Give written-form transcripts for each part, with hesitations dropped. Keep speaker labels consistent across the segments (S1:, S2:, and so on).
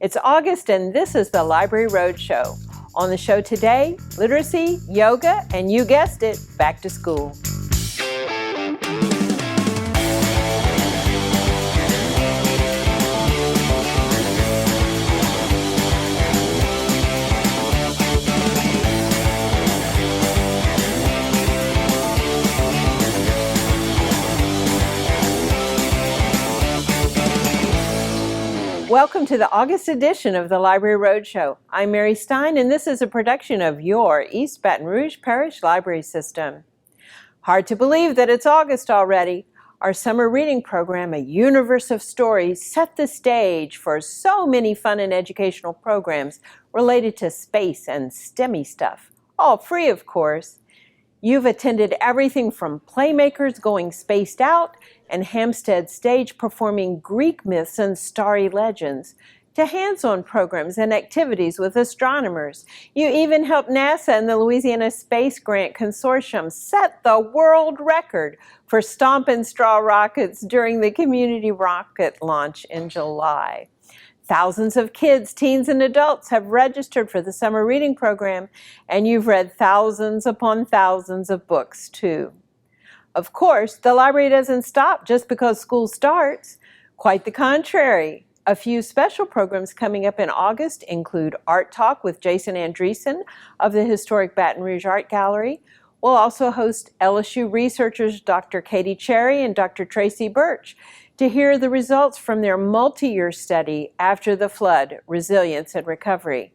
S1: It's August and this is the Library Roadshow. On the show today, literacy, yoga, and you guessed it, back to school. Welcome to the August edition of the Library Roadshow. I'm Mary Stein, and this is a production of your East Baton Rouge Parish Library System. Hard to believe that it's August already. Our summer reading program, A Universe of Stories, set the stage for so many fun and educational programs related to space and STEMmy stuff, all free, of course. You've attended everything from playmakers going spaced out and Hampstead Stage performing Greek myths and starry legends, to hands-on programs and activities with astronomers. You even helped NASA and the Louisiana Space Grant Consortium set the world record for Stompin' Straw rockets during the community rocket launch in July. Thousands of kids, teens, and adults have registered for the summer reading program, and you've read thousands upon thousands of books, too. Of course, the library doesn't stop just because school starts. Quite the contrary. A few special programs coming up in August include Art Talk with Jason Andreessen of the historic Baton Rouge Art Gallery. We'll also host LSU researchers Dr. Katie Cherry and Dr. Tracy Birch to hear the results from their multi-year study after the flood, resilience and recovery.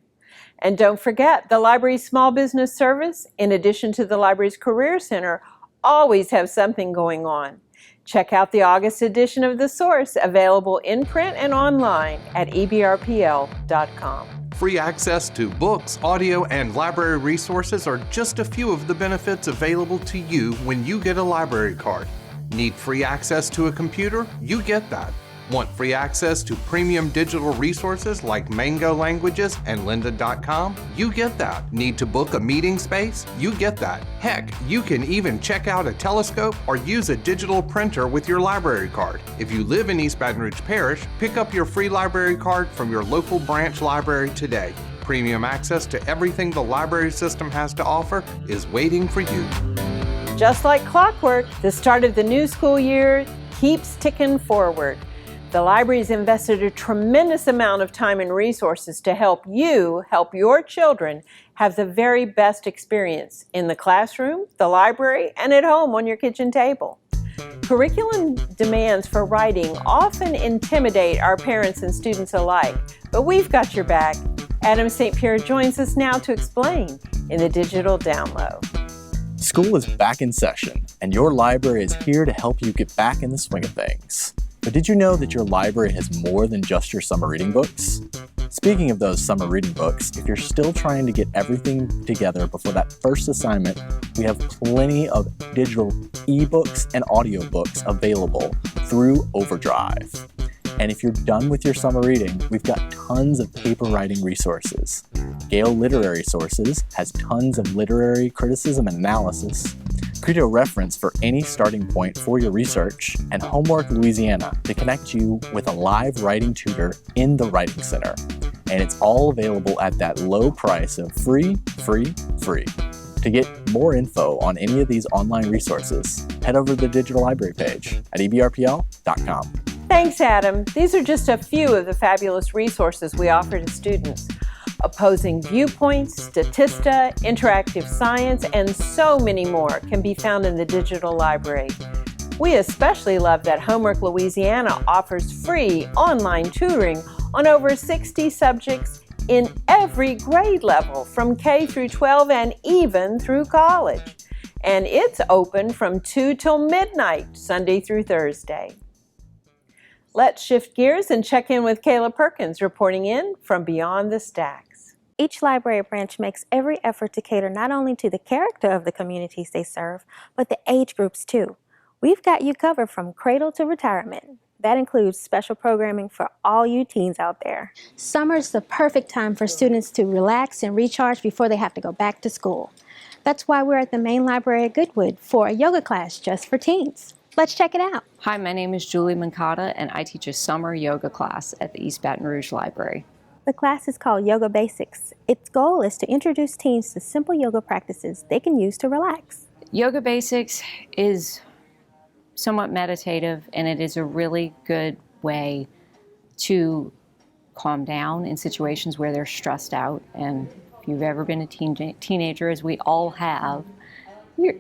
S1: And don't forget, the library's small business service, in addition to the library's Career Center, always have something going on. Check out the August edition of The Source, available in print and online at ebrpl.com.
S2: Free access to books, audio, and library resources are just a few of the benefits available to you when you get a library card. Need free access to a computer? You get that. Want free access to premium digital resources like Mango Languages and lynda.com? You get that. Need to book a meeting space? You get that. Heck, you can even check out a telescope or use a digital printer with your library card. If you live in East Baton Rouge Parish, pick up your free library card from your local branch library today. Premium access to everything the library system has to offer is waiting for you.
S1: Just like clockwork, the start of the new school year keeps ticking forward. The library's invested a tremendous amount of time and resources to help you help your children have the very best experience in the classroom, the library, and at home on your kitchen table. Curriculum demands for writing often intimidate our parents and students alike, but we've got your back. Adam St. Pierre joins us now to explain in the Digital Download.
S3: School is back in session, and your library is here to help you get back in the swing of things. But did you know that your library has more than just your summer reading books? Speaking of those summer reading books, if you're still trying to get everything together before that first assignment, we have plenty of digital ebooks and audiobooks available through Overdrive. And if you're done with your summer reading, we've got tons of paper writing resources. Gale Literary Sources has tons of literary criticism and analysis. Credo Reference for any starting point for your research, and Homework Louisiana to connect you with a live writing tutor in the Writing Center. And it's all available at that low price of free. To get more info on any of these online resources, head over to the digital library page at ebrpl.com.
S1: Thanks, Adam. These are just a few of the fabulous resources we offer to students. Opposing viewpoints, Statista, interactive science, and so many more can be found in the digital library. We especially love that Homework Louisiana offers free online tutoring on over 60 subjects in every grade level, from K through 12 and even through college. And it's open from 2 till midnight, Sunday through Thursday. Let's shift gears and check in with Kayla Perkins, reporting in from Beyond the Stacks.
S4: Each library branch makes every effort to cater not only to the character of the communities they serve, but the age groups too. We've got you covered from cradle to retirement. That includes special programming for all you teens out there. Summer's the perfect time for students to relax and recharge before they have to go back to school. That's why we're at the main library at Goodwood for a yoga class just for teens. Let's check it out.
S5: Hi, my name is Julie Mancata, and I teach a summer yoga class at the East Baton Rouge Library.
S4: The class is called Yoga Basics. Its goal is to introduce teens to simple yoga practices they can use to relax.
S5: Yoga Basics is somewhat meditative, and it is a really good way to calm down in situations where they're stressed out. And if you've ever been a teenager, as we all have,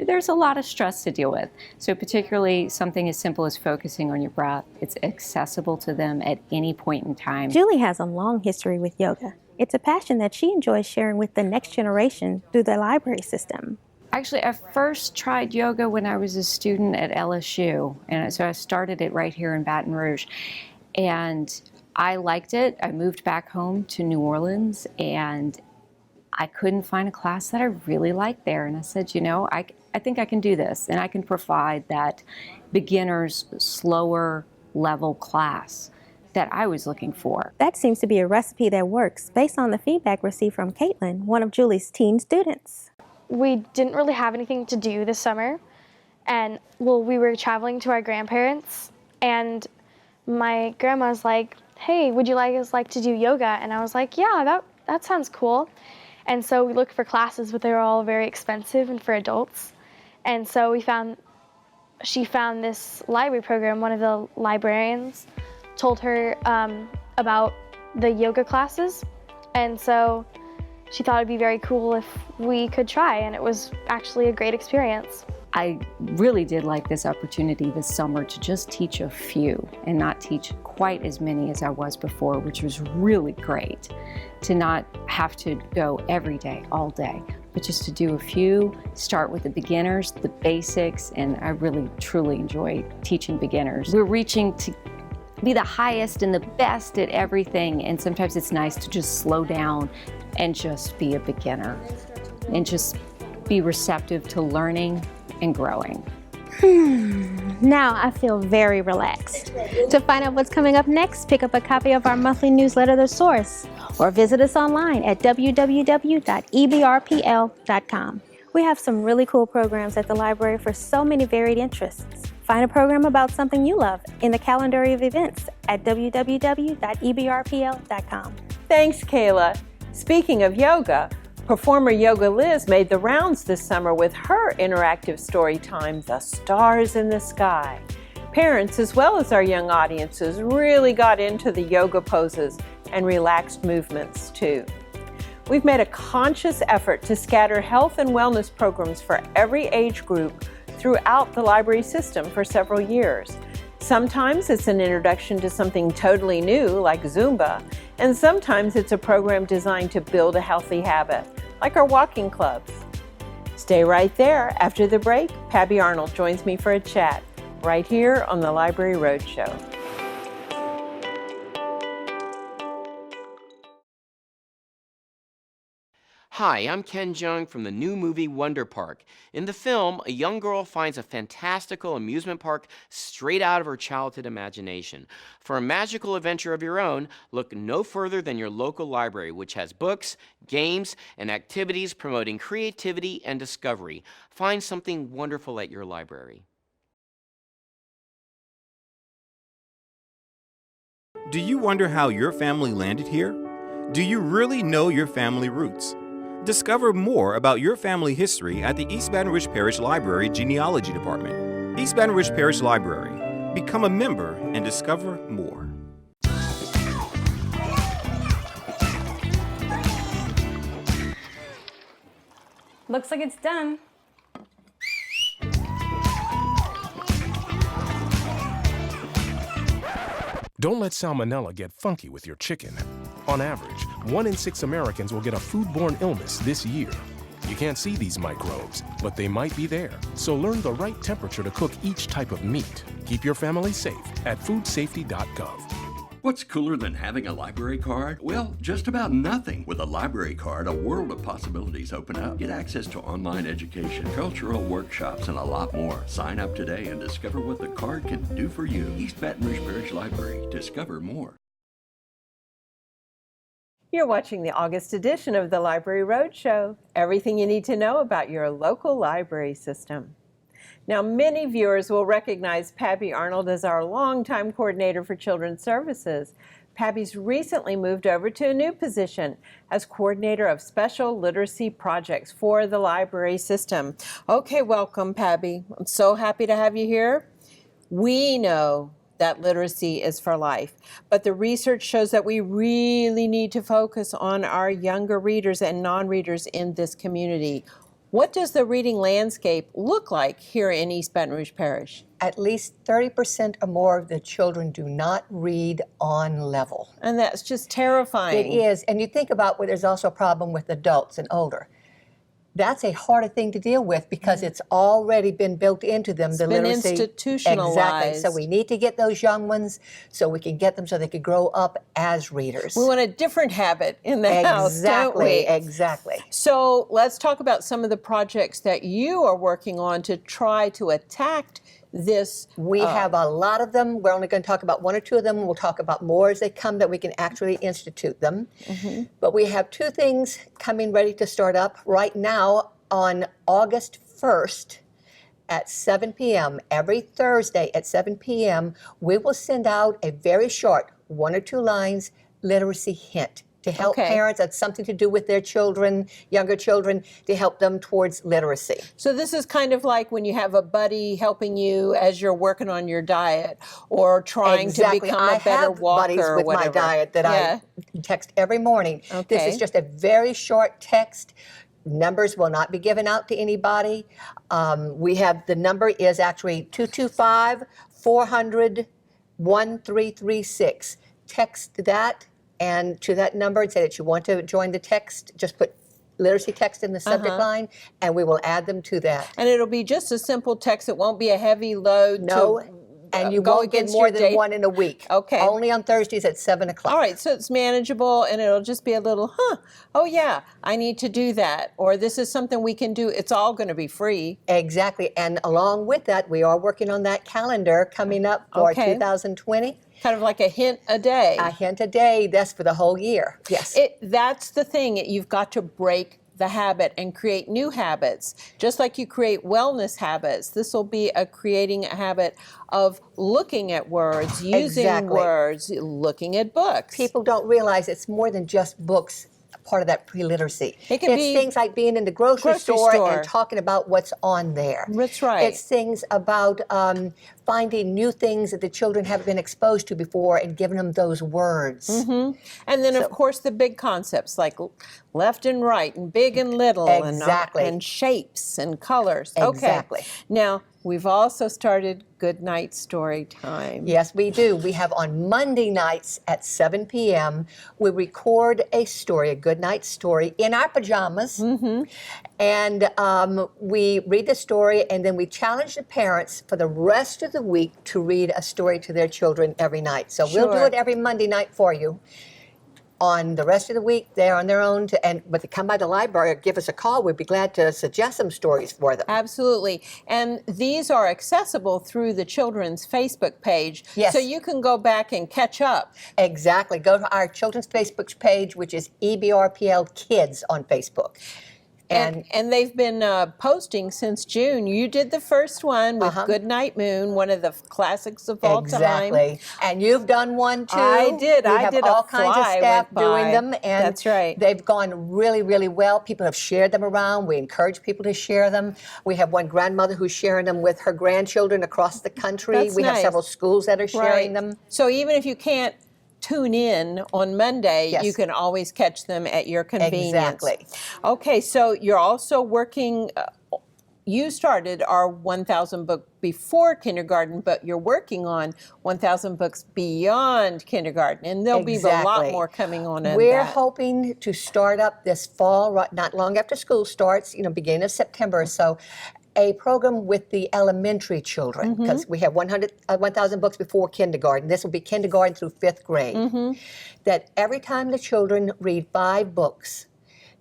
S5: there's a lot of stress to deal with. So particularly something as simple as focusing on your breath, it's accessible to them at any point in time.
S4: Julie has a long history with yoga. It's a passion that she enjoys sharing with the next generation through the library system.
S5: Actually, I first tried yoga when I was a student at LSU, and so I started it right here in Baton Rouge. And I liked it. I moved back home to New Orleans, and I couldn't find a class that I really liked there. And I said, I think I can do this, and I can provide that beginner's, slower level class that I was looking for.
S4: That seems to be a recipe that works based on the feedback received from Caitlin, one of Julie's teen students.
S6: We didn't really have anything to do this summer, and we were traveling to our grandparents, and my grandma's like, hey, would you like to do yoga? And I was like, yeah, that sounds cool. And so we looked for classes, but they were all very expensive and for adults. And so she found this library program. One of the librarians told her about the yoga classes, and so she thought it'd be very cool if we could try, and it was actually a great experience.
S5: I really did like this opportunity this summer to just teach a few and not teach quite as many as I was before, which was really great. To not have to go every day, all day, but just to do a few, start with the beginners, the basics, and I really, truly enjoy teaching beginners. We're reaching to be the highest and the best at everything, and sometimes it's nice to just slow down and just be a beginner and just be receptive to learning and growing.
S4: Now I feel very relaxed. To find out what's coming up next, pick up a copy of our monthly newsletter, The Source, or visit us online at www.ebrpl.com. We have some really cool programs at the library for so many varied interests. Find a program about something you love in the calendar of events at www.ebrpl.com.
S1: Thanks, Kayla. Speaking of yoga, performer Yoga Liz made the rounds this summer with her interactive story time, The Stars in the Sky. Parents, as well as our young audiences, really got into the yoga poses and relaxed movements too. We've made a conscious effort to scatter health and wellness programs for every age group throughout the library system for several years. Sometimes it's an introduction to something totally new, like Zumba, and sometimes it's a program designed to build a healthy habit, like our walking clubs. Stay right there. After the break, Pabby Arnold joins me for a chat, right here on the Library Roadshow.
S7: Hi, I'm Ken Jeong from the new movie Wonder Park. In the film, a young girl finds a fantastical amusement park straight out of her childhood imagination. For a magical adventure of your own, look no further than your local library, which has books, games, and activities promoting creativity and discovery. Find something wonderful at your library.
S8: Do you wonder how your family landed here? Do you really know your family roots? Discover more about your family history at the East Baton Rouge Parish Library Genealogy Department. East Baton Rouge Parish Library. Become a member and discover more.
S9: Looks like it's done.
S10: Don't let salmonella get funky with your chicken. On average, 1 in 6 Americans will get a foodborne illness this year. You can't see these microbes, but they might be there. So learn the right temperature to cook each type of meat. Keep your family safe at foodsafety.gov.
S11: What's cooler than having a library card? Well, just about nothing. With a library card, a world of possibilities open up. Get access to online education, cultural workshops, and a lot more. Sign up today and discover what the card can do for you. East Baton Rouge Parish Library. Discover more.
S1: You're watching the August edition of the Library Roadshow. Everything you need to know about your local library system. Now, many viewers will recognize Pabby Arnold as our longtime coordinator for Children's Services. Pabby's recently moved over to a new position as coordinator of special literacy projects for the library system. Okay, welcome, Pabby. I'm so happy to have you here. We know that literacy is for life, but the research shows that we really need to focus on our younger readers and non-readers in this community. What does the reading landscape look like here in East Baton Rouge Parish?
S12: At least 30% or more of the children do not read on level.
S1: And that's just terrifying.
S12: It is. And you think about where there's also a problem with adults and older. That's a harder thing to deal with because it's already been built into them, the
S1: been
S12: literacy.
S1: Institutionalized.
S12: Exactly. So we need to get those young ones so we can get them so they can grow up as readers.
S1: We want a different habit in the house, don't we?
S12: Exactly.
S1: So let's talk about some of the projects that you are working on to try to attack this.
S12: We have a lot of them. We're only going to talk about one or two of them. We'll talk about more as they come that we can actually institute them. But we have two things coming ready to start up right now on August 1st at 7 p.m. Every Thursday at 7 p.m. we will send out a very short 1 or 2 lines literacy hint to help parents. That's something to do with their children, younger children, to help them towards literacy.
S1: So this is kind of like when you have a buddy helping you as you're working on your diet or trying to become a better walker
S12: buddies
S1: or
S12: with
S1: whatever.
S12: my diet that I text every morning. This is just a very short text. Numbers will not be given out to anybody. We have, the number is actually 225-400-1336. Text that and to that number and say that you want to join the text. Just put literacy text in the subject line, and we will add them to that.
S1: And it'll be just a simple text. It won't be a heavy load.
S12: And you won't get more than one in a week. Only on Thursdays at 7 o'clock.
S1: All right, so it's manageable, and it'll just be a little, oh yeah, I need to do that, or this is something we can do. It's all going to be free.
S12: Exactly, and along with that, we are working on that calendar coming up for 2020.
S1: Kind of like a hint a day.
S12: A hint a day, that's for the whole year, yes.
S1: That's the thing, you've got to break the habit and create new habits. Just like you create wellness habits, this will be creating a habit of looking at words, using words, looking at books.
S12: People don't realize it's more than just books. Part of that pre-literacy. It's things like being in the grocery store and talking about what's on there.
S1: That's right.
S12: It's things about finding new things that the children haven't been exposed to before and giving them those words.
S1: And then, of course, the big concepts like left and right and big and little and shapes and colors.
S12: Exactly.
S1: Now, we've also started Good Night Story Time.
S12: Yes, we do. We have on Monday nights at 7 p.m., we record a story, a good night story, in our pajamas. And we read the story, and then we challenge the parents for the rest of the week to read a story to their children every night. So we'll do it every Monday night for you. On the rest of the week, they're on their own, but to come by the library or give us a call, we'd be glad to suggest some stories for them.
S1: Absolutely. And these are accessible through the children's Facebook page.
S12: Yes.
S1: So you can go back and catch up.
S12: Exactly. Go to our children's Facebook page, which is EBRPL Kids on Facebook.
S1: And they've been posting since June. You did the first one with Good Night Moon, one of the classics of all time.
S12: Exactly. And you've done one too.
S1: I did.
S12: We have all kinds of staff doing them. And
S1: that's right.
S12: They've gone really, really well. People have shared them around. We encourage people to share them. We have one grandmother who's sharing them with her grandchildren across the country.
S1: That's
S12: we have
S1: nice.
S12: several schools that are sharing them.
S1: So even if you can't tune in on Monday, you can always catch them at your convenience.
S12: Exactly.
S1: Okay, so you're also working, you started our 1,000 book before kindergarten, but you're working on 1,000 books beyond kindergarten, and there'll be a lot more coming on.
S12: We're hoping to start up this fall, not long after school starts, beginning of September or so, a program with the elementary children, because we have 1,000 books before kindergarten. This will be kindergarten through 5th grade. That every time the children read 5 books,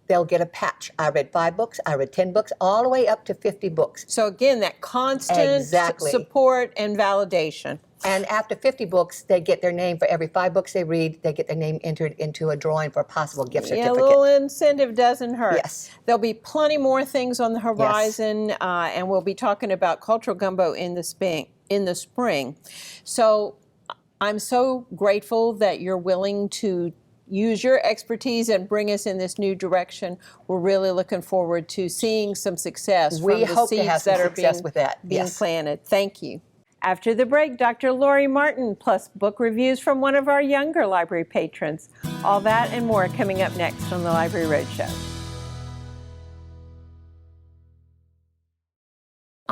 S12: they'll get a patch. I read 5 books, I read 10 books, all the way up to 50 books.
S1: So again, that constant support and validation.
S12: And after 50 books, they get their name for every 5 books they read. They get their name entered into a drawing for a possible gift certificate.
S1: Yeah, a little incentive doesn't hurt.
S12: Yes.
S1: There'll be plenty more things on the horizon, and we'll be talking about cultural gumbo in the spring. So I'm so grateful that you're willing to use your expertise and bring us in this new direction. We're really looking forward to seeing some success
S12: We
S1: from the
S12: hope to have
S1: seeds
S12: some
S1: that are
S12: success
S1: being,
S12: with that.
S1: being
S12: Yes.
S1: planted. Thank you. After the break, Dr. Lori Martin, plus book reviews from one of our younger library patrons. All that and more coming up next on the Library Roadshow.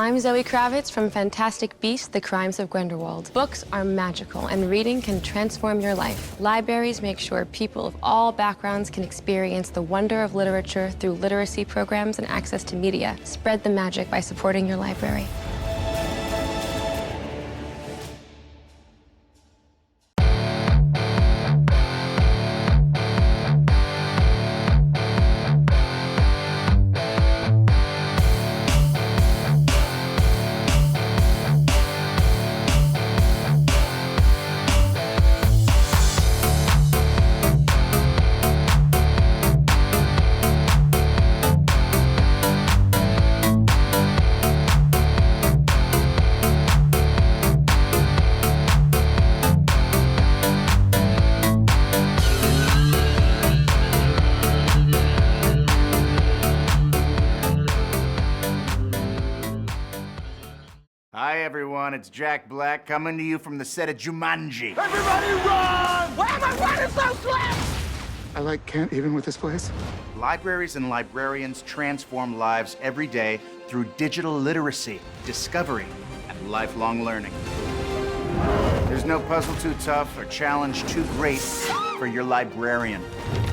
S13: I'm Zoe Kravitz from Fantastic Beasts: The Crimes of Grindelwald. Books are magical, and reading can transform your life. Libraries make sure people of all backgrounds can experience the wonder of literature through literacy programs and access to media. Spread the magic by supporting your library.
S14: Hi everyone, it's Jack Black coming to you from the set of Jumanji.
S15: Everybody run! Why am I running so slow?
S14: I can't even with this place. Libraries and librarians transform lives every day through digital literacy, discovery, and lifelong learning. There's no puzzle too tough or challenge too great for your librarian.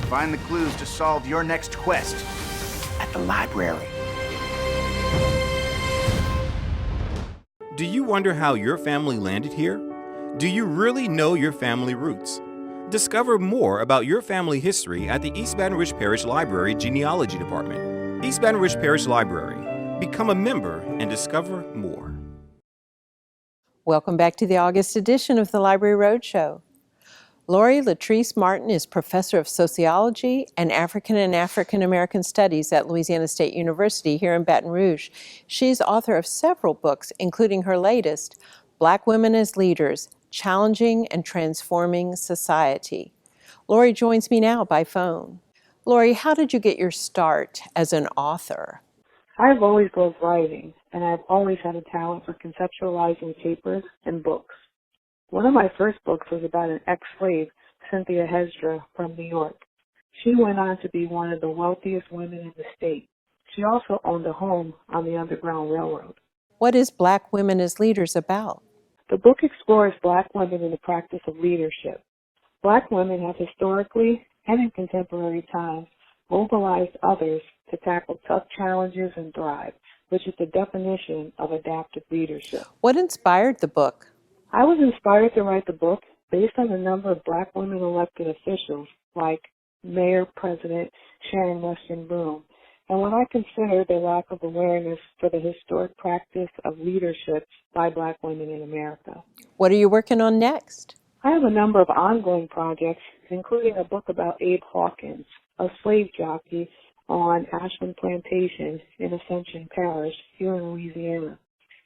S14: Find the clues to solve your next quest at the library.
S8: Do you wonder how your family landed here? Do you really know your family roots? Discover more about your family history at the East Baton Rouge Parish Library Genealogy Department. East Baton Rouge Parish Library. Become a member and discover more.
S1: Welcome back to the August edition of the Library Roadshow. Lori Latrice Martin is Professor of Sociology and African American Studies at Louisiana State University here in Baton Rouge. She's author of several books, including her latest, Black Women as Leaders, Challenging and Transforming Society. Lori joins me now by phone. Lori, how did you get your start as an author?
S16: I've always loved writing, and I've always had a talent for conceptualizing papers and books. One of my first books was about an ex-slave, Cynthia Hesdra, from New York. She went on to be one of the wealthiest women in the state. She also owned a home on the Underground Railroad.
S1: What is Black Women as Leaders about?
S16: The book explores Black women in the practice of leadership. Black women have historically and in contemporary times mobilized others to tackle tough challenges and thrive, which is the definition of adaptive leadership.
S1: What inspired the book?
S16: I was inspired to write the book based on the number of Black women elected officials, like Mayor President Sharon Weston Broome, and when I considered the lack of awareness for the historic practice of leadership by Black women in America.
S1: What are you working on next?
S16: I have a number of ongoing projects, including a book about Abe Hawkins, a slave jockey on Ashland Plantation in Ascension Parish here in Louisiana.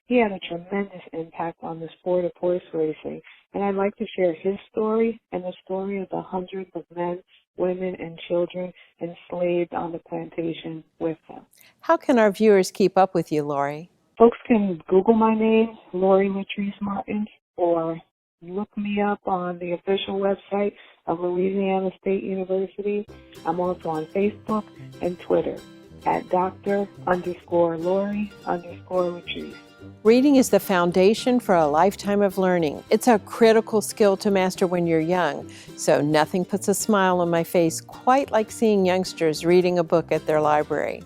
S16: He had a tremendous impact on the sport of horse racing, and I'd like to share his story and the story of the hundreds of men, women, and children enslaved on the plantation with him.
S1: How can our viewers keep up with you, Lori?
S16: Folks can Google my name, Lori Latrice Martin, or look me up on the official website of Louisiana State University. I'm also on Facebook and Twitter at Dr._Lori_Latrice.
S1: Reading is the foundation for a lifetime of learning. It's a critical skill to master when you're young, so nothing puts a smile on my face quite like seeing youngsters reading a book at their library.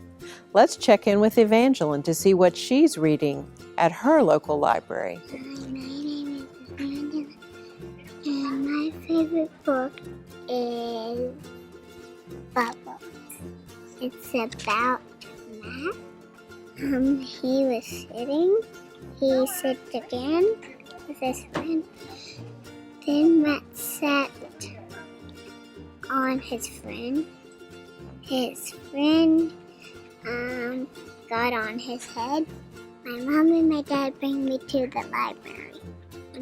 S1: Let's check in with Evangeline to see what she's reading at her local library.
S17: My name is Evangeline, and my favorite book is Bubbles. It's about Matt. He was sitting. He sat again with his friend. Then Matt sat on his friend. His friend got on his head. My mom and my dad bring me to the library.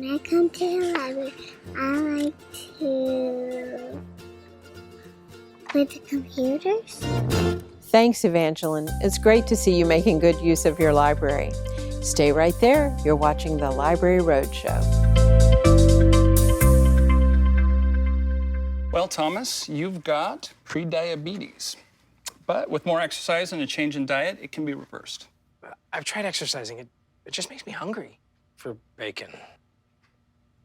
S17: When I come to the library, I like to play the computers.
S1: Thanks, Evangeline. It's great to see you making good use of your library. Stay right there. You're watching the Library Roadshow.
S18: Well, Thomas, you've got pre-diabetes. But with more exercise and a change in diet, it can be reversed.
S19: I've tried exercising. It just makes me hungry for bacon.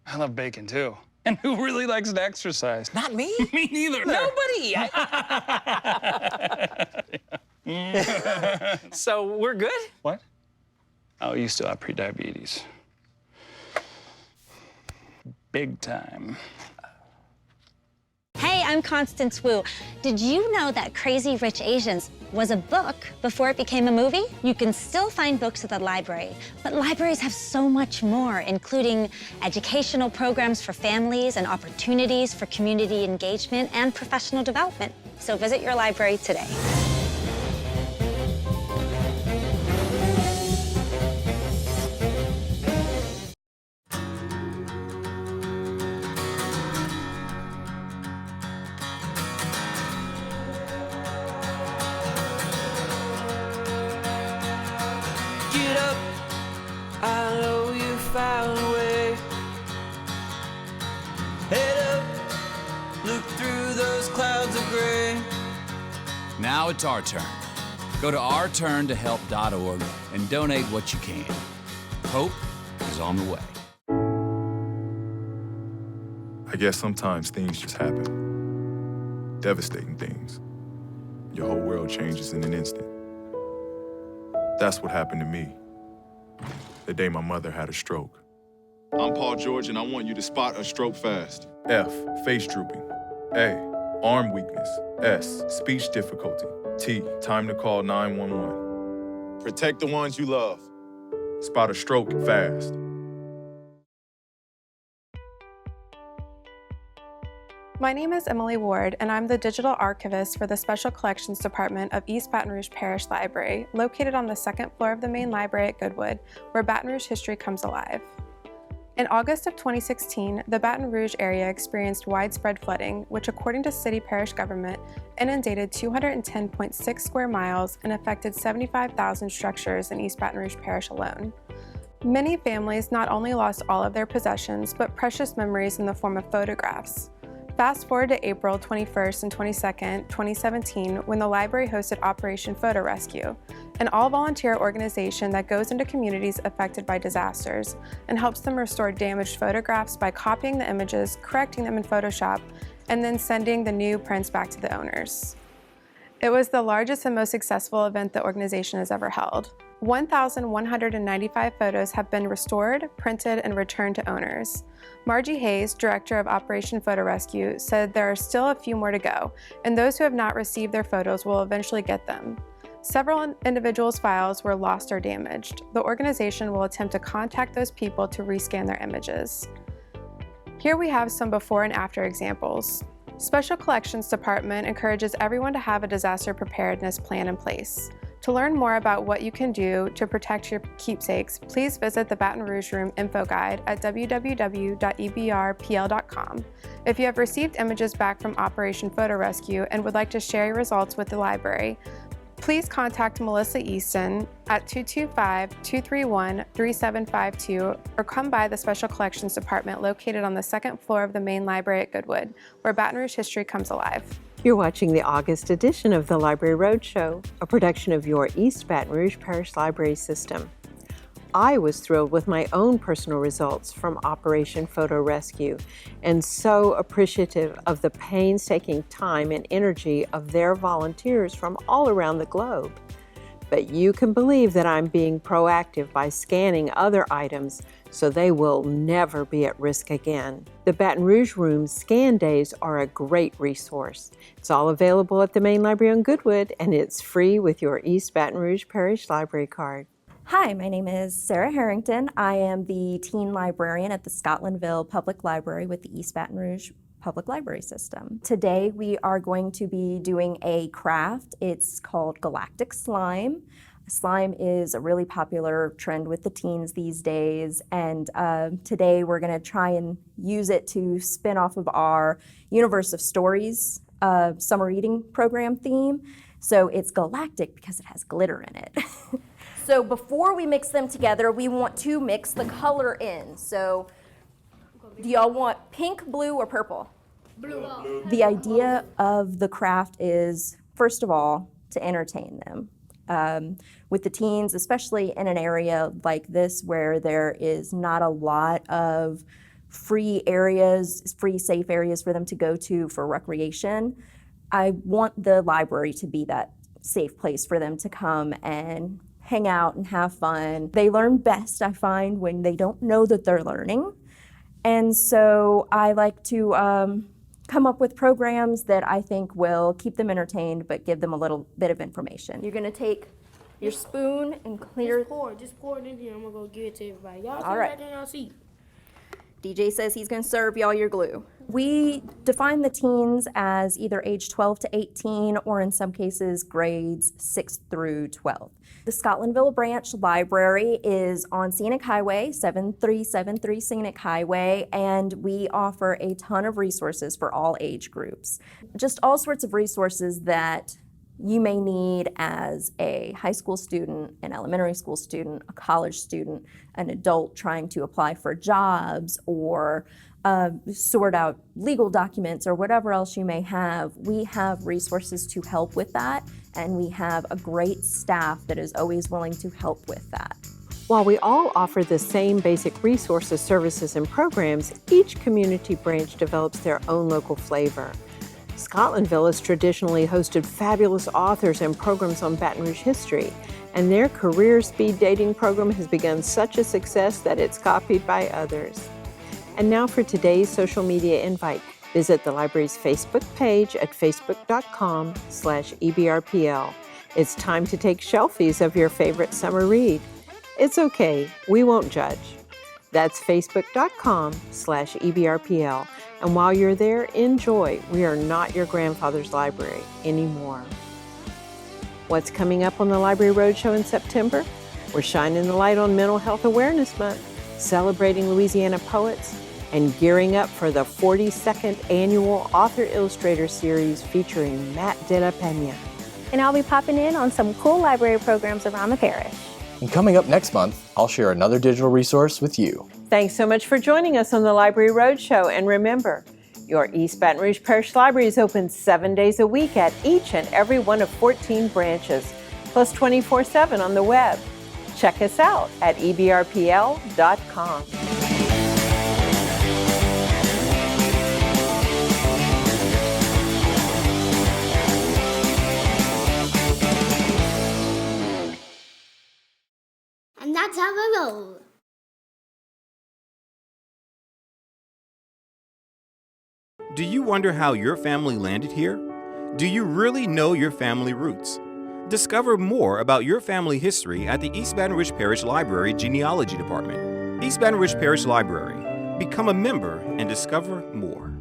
S18: I love bacon, too. And who really likes to exercise?
S19: Not me.
S18: Me neither.
S19: Nobody. So we're good?
S18: What? Oh, you still have pre-diabetes. Big time.
S20: Hey, I'm Constance Wu. Did you know that Crazy Rich Asians was a book before it became a movie? You can still find books at the library, but libraries have so much more, including educational programs for families and opportunities for community engagement and professional development. So visit your library today.
S15: Get up, I know you found a way. Head up, look through those clouds of gray.
S21: Now it's our turn. Go to ourturntohelp.org and donate what you can. Hope is on the way.
S22: I guess sometimes things just happen. Devastating things. Your whole world changes in an instant. That's what happened to me the day my mother had a stroke.
S23: I'm Paul George, and I want you to spot a stroke fast.
S22: F, face drooping. A, arm weakness. S, speech difficulty. T, time to call 911.
S23: Protect the ones you love.
S22: Spot a stroke fast.
S24: My name is Emily Ward, and I'm the Digital Archivist for the Special Collections Department of East Baton Rouge Parish Library, located on the second floor of the main library at Goodwood, where Baton Rouge history comes alive. In August of 2016, the Baton Rouge area experienced widespread flooding, which according to city parish government, inundated 210.6 square miles and affected 75,000 structures in East Baton Rouge Parish alone. Many families not only lost all of their possessions, but precious memories in the form of photographs. Fast forward to April 21st and 22nd, 2017, when the library hosted Operation Photo Rescue, an all-volunteer organization that goes into communities affected by disasters and helps them restore damaged photographs by copying the images, correcting them in Photoshop, and then sending the new prints back to the owners. It was the largest and most successful event the organization has ever held. 1,195 photos have been restored, printed, and returned to owners. Margie Hayes, director of Operation Photo Rescue, said there are still a few more to go, and those who have not received their photos will eventually get them. Several individuals' files were lost or damaged. The organization will attempt to contact those people to rescan their images. Here we have some before and after examples. Special Collections Department encourages everyone to have a disaster preparedness plan in place. To learn more about what you can do to protect your keepsakes, please visit the Baton Rouge Room info guide at www.ebrpl.com. If you have received images back from Operation Photo Rescue and would like to share your results with the library, please contact Melissa Easton at 225-231-3752 or come by the Special Collections Department located on the second floor of the main library at Goodwood, where Baton Rouge history comes alive.
S1: You're watching the August edition of the Library Roadshow, a production of your East Baton Rouge Parish Library System. I was thrilled with my own personal results from Operation Photo Rescue and so appreciative of the painstaking time and energy of their volunteers from all around the globe. But you can believe that I'm being proactive by scanning other items so they will never be at risk again. The Baton Rouge Room Scan Days are a great resource. It's all available at the main library on Goodwood, and it's free with your East Baton Rouge Parish Library card.
S25: Hi, my name is Sarah Harrington. I am the teen librarian at the Scotlandville Public Library with the East Baton Rouge Public Library System. Today we are going to be doing a craft. It's called Galactic Slime. Slime is a really popular trend with the teens these days, and today we're going to try and use it to spin off of our Universe of Stories summer reading program theme. So it's galactic because it has glitter in it. So before we mix them together, we want to mix the color in. So do y'all want pink, blue, or purple? Blue. The idea of the craft is, first of all, to entertain them. With the teens, especially in an area like this where there is not a lot of free areas, free safe areas for them to go to for recreation, I want the library to be that safe place for them to come and hang out and have fun. They learn best, I find, when they don't know that they're learning. And so I like to come up with programs that I think will keep them entertained but give them a little bit of information. You're gonna take your spoon and clear.
S2: Just pour it in here. I'm gonna go give it to everybody. Y'all
S25: All right.
S2: back in y'all seat.
S25: DJ says he's gonna serve y'all your glue. We define the teens as either age 12 to 18 or in some cases grades 6 through 12. The Scotlandville Branch Library is on Scenic Highway, 7373 Scenic Highway, and we offer a ton of resources for all age groups. Just all sorts of resources that you may need as a high school student, an elementary school student, a college student, an adult trying to apply for jobs or sort out legal documents or whatever else you may have. We have resources to help with that, and we have a great staff that is always willing to help with that.
S1: While we all offer the same basic resources, services, and programs, each community branch develops their own local flavor. Scotlandville has traditionally hosted fabulous authors and programs on Baton Rouge history, and their career speed dating program has begun such a success that it's copied by others. And now for today's social media invite. Visit the library's Facebook page at facebook.com/EBRPL. It's time to take selfies of your favorite summer read. It's okay, we won't judge. That's facebook.com/EBRPL. And while you're there, enjoy. We are not your grandfather's library anymore. What's coming up on the Library Roadshow in September? We're shining the light on Mental Health Awareness Month, celebrating Louisiana poets, and gearing up for the 42nd annual Author-Illustrator Series featuring Matt de la Peña.
S3: And I'll be popping in on some cool library programs around the parish.
S4: And coming up next month, I'll share another digital resource with you.
S1: Thanks so much for joining us on the Library Roadshow. And remember, your East Baton Rouge Parish Library is open 7 days a week at each and every one of 14 branches, plus 24/7 on the web. Check us out at ebrpl.com.
S17: And that's how we roll.
S8: Do you wonder how your family landed here? Do you really know your family roots? Discover more about your family history at the East Baton Rouge Parish Library Genealogy Department. East Baton Rouge Parish Library. Become a member and discover more.